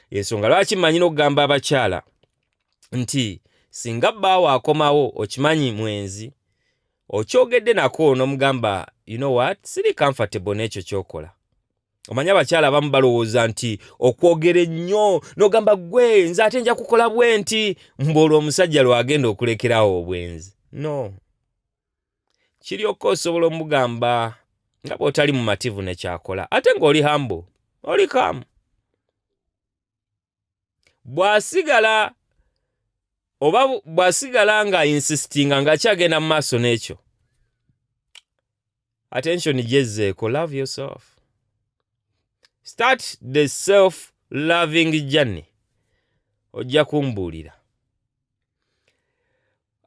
Ensonga lwaki mmanyi n'okugamba abakyala nti singa bbaawo akomawo okimanyi mwenzi okyogedde nako n'omugamba you know what siri comfortable n'ekyo ky'okola. Omanya abakyala abamu balowooza nti okwogera ennyo n'ogamba gwe nze ate nja kukola bwe nti mb'olwo omusajja lwagenda okulekerawo obwenzi. No. Kiryoka osobola omugamba nga bw'otali mumativu ne kyakola ate ng'oli humble oli kamu. Bw'asigala nga insistinga nga kyagenda mu maaso n'ekyo, attention gyezzeeko, love yourself. Start the self-loving journey. Ojja kumbuulira.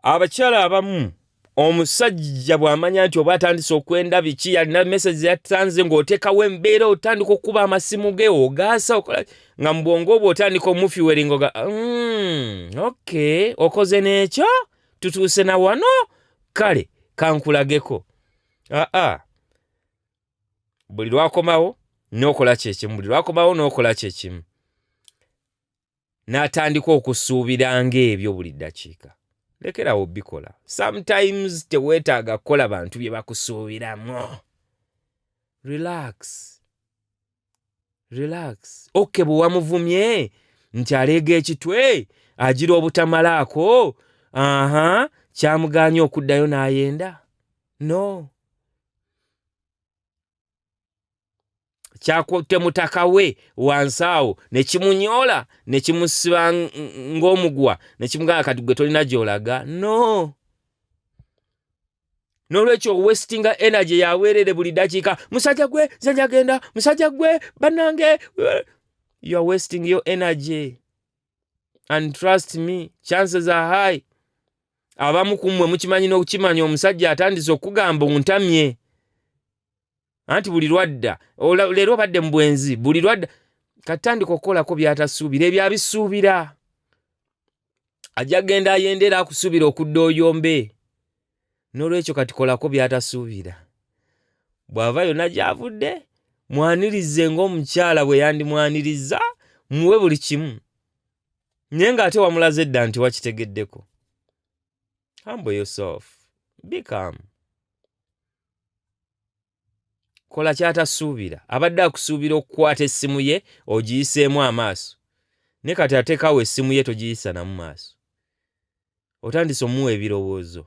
Abakyala abamu omusajja bw'amanya nti oba atandise okwenda biki alina message yatanze ng'oteekawo embeera otandika okuba amasimu ge ogaasa okola nga mu bwongo obwo otandika omufiweringa oga okay okoze n'ekyo tutuuse na wano kale kankulageko. Buli lwakomawo n'okola kyekimu, buli lwakomawo n'okola kyekimu, n'atandika okusuubiranga ebyo buli ddakiika. Lekerawo bikola. Sometimes teweetaaga kukola bantu bye bakusuubiramu. Relax. Okay, bwe wamuvumye nti aleega ekitwe agira obutamalaako kyamuganya okuddayo n'ayenda. No. Kyakutte mutaka we wansi awo ne kimunyoola ne kimusiba ng'omugwa ne kimugamba kati gwe tolina gy'olaga. No. N'olwekyo wastinga energy yaweerere buli dakiika. Musajja gwe nze njagenda, musajja gwe bannange. You are wasting your energy. And trust me, chances are high. Abamu ku mmwe mukimanyi n'okukimanya omusajja atandise okugamba ontamye. Anti buli lwadda leero badde mu bwenzi buli lwadda katandika okukolako by'atasuubira ebyo abisuubira. Ajja genda ayendera akusuubira okudda oyombe. N'olwekyo kati kolako by'atasuubira. Bw'ava yonna gy'avudde mwanirize ng'omukyala bwe yandimwaniriza, muwe buli kimu. Naye ng'ate wamulaze edda nti wakitegeddeko. Humble yourself. Be calm. Kola ky'atasuubira. Abadde akusuubira okukwata essimu ye ogiyiseemu amaaso. Ne kati ateekawo essimu ye togiyisa namu maaso. Otandise omuwa ebirowoozo.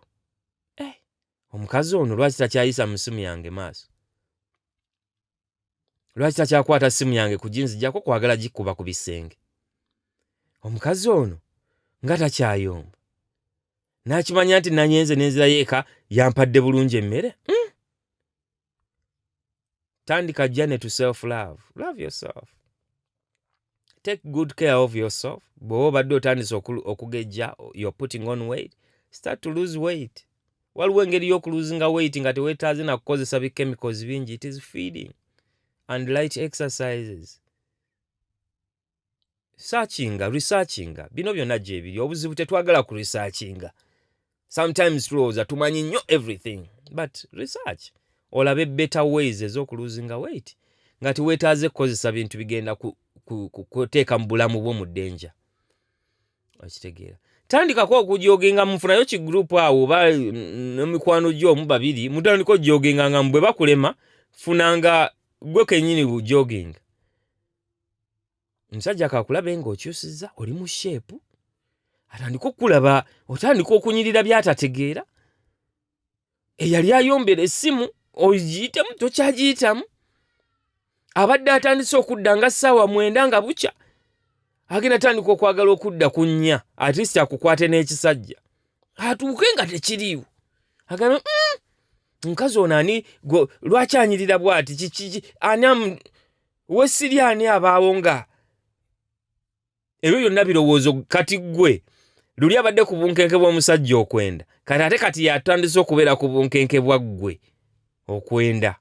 Omukazi ono lwaki takyayisa mu ssimu yange maaso? Lwaki takyakwata ssimu yange ku ginzijjako kwagala gikuba ku bisenge? Omukazi ono nga takyayomba. N'akimanya nti nanyenze nenzirayo eka yampadde bulungi emmere? Tandika journey to self-love. Love yourself. Take good care of yourself. Bw'oba obadde otandise okugejja, you're putting on weight. Start to lose weight. Waliwo engeri y'okuluzinga weight nga teweetaaze na kukozesa chemicals bingi. It is feeding and light exercises. Researchinga. Bino byonna gye biri. Obuzibu tetwagala ku researchinga. Sometimes tulowooza tumanyi nnyo everything. But research. Olabe better ways ez'okuluzinga weight. Nga teweetaaze kukozesa bintu bigenda kuteeka mu bulamu bwo mu ddenja. Okitegeera. Tandikako okujoginga mufunayo ki group awo oba n'emikwano gyo omu babiri mutandika ojoginga nga mbwe bakulema funanga gwe kennyini bu jogging. Omusajja akakulabe ng'okyusizza oli mu shape atandika okulaba otandika okunyirira by'atategeera. Eyali ayombera essimu ogiyitemu tokyagiyitamu. Abadde atandise okudda nga ssaawa 9 nga bukya. Agenda tandika okwagala okudda ku 4 at least akukwate n'ekisajja. Atuuke nga tekiriiwo. Agamba mukazi ono ani lwaki anyirira bw'ati ani wesiri ani abaawo nga ebyo byonna birowoozo kati ggwe luli abadde ku bunkenke bw'omusajja okwenda kati yatandise okubeera ku bunkenke bwa ggwe okwenda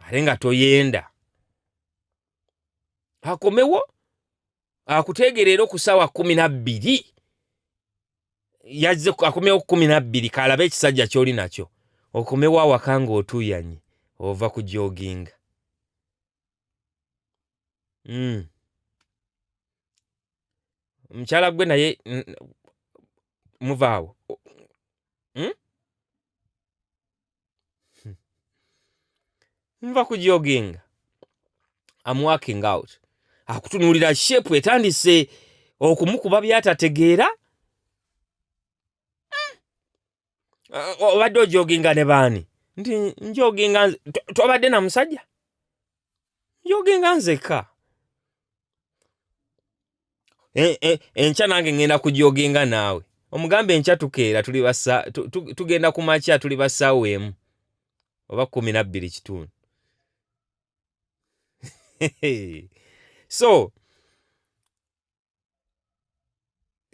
ate nga toyenda. Akomewo akuteegerera ku ssaawa 12 yazze akomewo 12 kalabe ekisajja ky'oli nakyo okomewo awaka ng'otuuyanye ova ku joginga. Mukyala gwe naye muvaawo. Nva ku jogging. I'm working out. Akutunuulira shape etandise okumukuba byatategeera. Obadde ojoginga ne baani? Nti njoginga tobadde na musajja? Njoginga nzekka. Enkya nange ngenda kujoginga naawe. Omugambe enkya tukeera tugenda ku makya tuli basaawo emu. Oba 12 kitundu. So,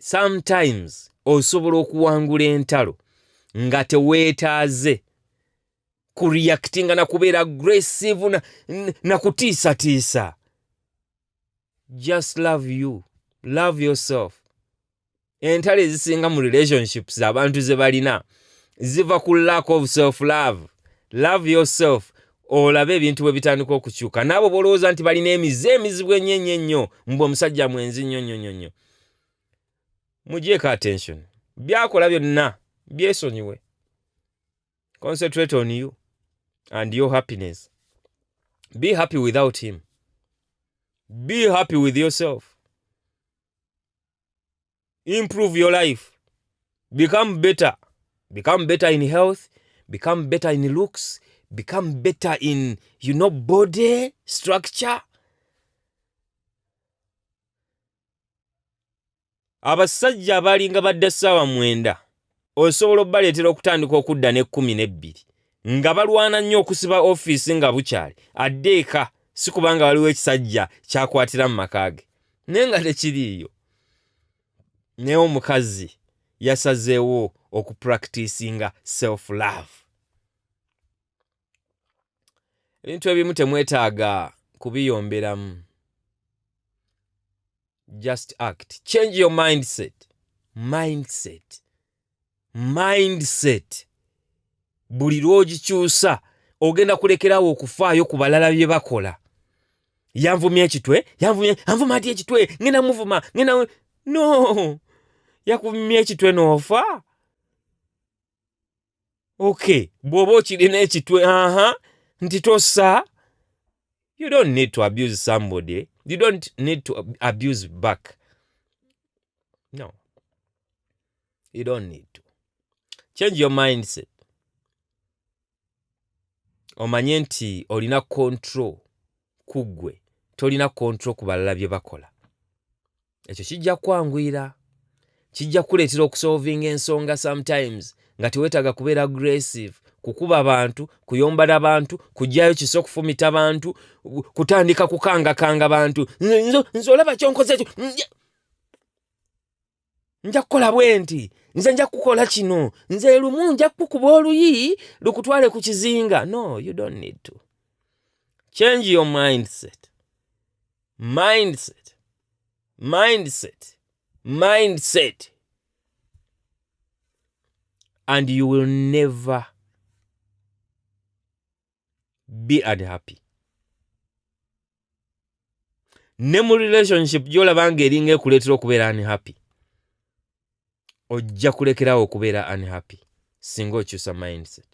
sometimes osobola okuwangula entalo nga teweetaaze kureactinga na kubeera aggressive na kutiisatiisa. Just love you. Love yourself. Entalo ezisinga mu relationships abantu ze balina ziva ku lack of self-love. Love yourself. Olabe ebintu bwe bitandika okukyuka. N'abo bolowooza nti balina emizibu ennyo mbwe omusajja mwenzi nnyo. Mugyeko attention. Byakola byonna byesonyiwe. Concentrate on you and your happiness. Be happy without him. Be happy with yourself. Improve your life. Become better. Become better in health. Become better in looks. Become better in, body structure. Abasajja abalinga badde ssaawa 9 osobola obbaleetera okutandika okudda ne 12 nga balwana nnyo okusiba ofiisi nga bukyali adde eka si kubanga waliwo ekisajja kyakwatira mu maka ge naye nga tekiriiyo. Naye omukazi yasazeewo okupracticinga self-love. Ebintu ebimu temwetaaga kubiyomberamu. Just act. Change your mindset. Mindset. Buli lw'ogikyusa ogenda kulekerawo okufaayo ku balala bye bakola. Yanvumya ekitwe, anvuma ati ekitwe, ngenda muvuma, no. Yakuvumya ekitwe n'ofa. Okay, bw'oba okirina ekitwe, nti tossa. You don't need to abuse somebody. You don't need to abuse back. No. You don't need to. Change your mindset. Omanye nti olina control kugwe. Tolina control ku balala bye bakola. Ekyo kijja kwanguyira. Kijja kuleetera okusolvinga ensonga sometimes nga teweetaaga kubeera aggressive. Kukuba abantu, kuyombala abantu, kujjayo kiso kufumita abantu, kutandika kukanga abantu. Nze olaba kyonkoze ekyo. Nja kukola bwenti. Nze nja kukola kino. Nze lumu nja kukuba oluyi lukutwale ku kizinga. No, you don't need to. Change your mindset. And you will never be unhappy. Ne mu relationship gy'olaba ng'eringa ekuleetera okubeera unhappy. Ojja kulekerawo okubeera unhappy singa okyusa mindset.